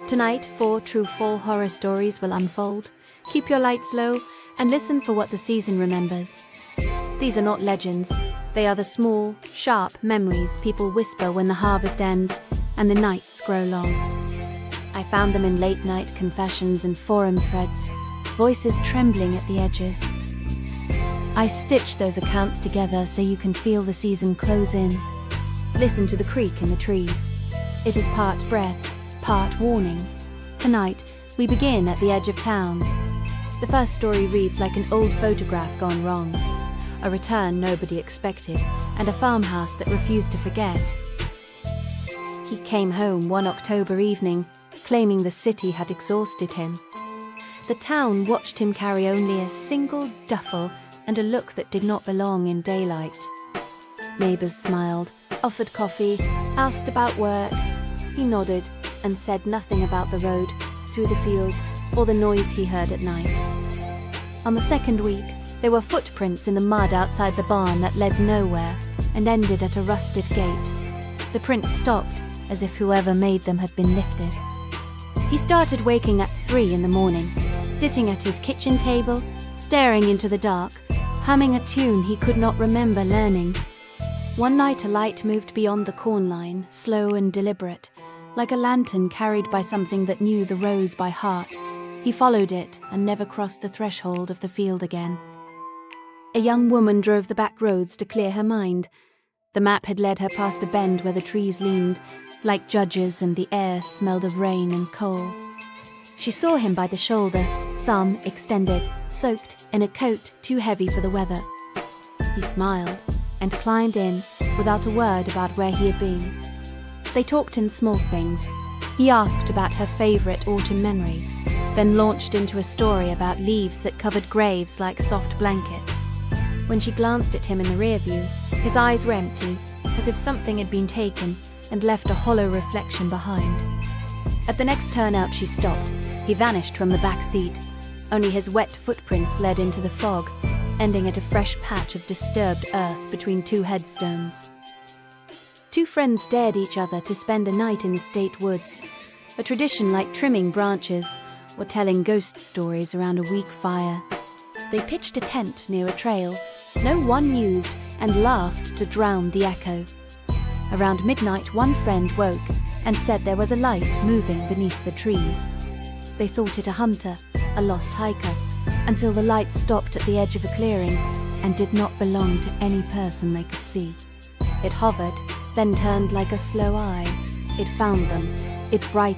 Tonight, 4 true fall horror stories will unfold. Keep your lights low and listen for what the season remembers. These are not legends. They are the small, sharp memories people whisper when the harvest ends and the nights grow long. I found them in late-night confessions and forum threads, voices trembling at the edges. I stitched those accounts together so you can feel the season close in. Listen to the creak in the trees. It is part breath, part warning. Tonight, we begin at the edge of town. The first story reads like an old photograph gone wrong, a return nobody expected, and a farmhouse that refused to forget. He came home one October evening, claiming the city had exhausted him. The town watched him carry only a single duffel and a look that did not belong in daylight. Neighbors smiled, offered coffee, asked about work. He nodded and said nothing about the road, through the fields, or the noise he heard at night. On the second week, there were footprints in the mud outside the barn that led nowhere and ended at a rusted gate. The prints stopped, as if whoever made them had been lifted. He started waking at 3 in the morning, sitting at his kitchen table, staring into the dark, humming a tune he could not remember learning. One night a light moved beyond the corn line, slow and deliberate, like a lantern carried by something that knew the rows by heart. He followed it and never crossed the threshold of the field again. A young woman drove the back roads to clear her mind. The map had led her past a bend where the trees leaned, like judges, and the air smelled of rain and coal. She saw him by the shoulder, thumb extended, soaked in a coat too heavy for the weather. He smiled and climbed in without a word about where he had been. They talked in small things. He asked about her favorite autumn memory, then launched into a story about leaves that covered graves like soft blankets. When she glanced at him in the rear view, his eyes were empty, as if something had been taken and left a hollow reflection behind. At the next turn out she stopped. He vanished from the back seat. Only his wet footprints led into the fog, ending at a fresh patch of disturbed earth between 2 headstones. 2 friends dared each other to spend a night in the state woods, a tradition like trimming branches or telling ghost stories around a weak fire. They pitched a tent near a trail, no one used, and laughed to drown the echo. Around midnight, one friend woke and said there was a light moving beneath the trees. They thought it a hunter, a lost hiker, until the light stopped at the edge of a clearing and did not belong to any person they could see. It hovered, then turned like a slow eye. It found them. It brightened.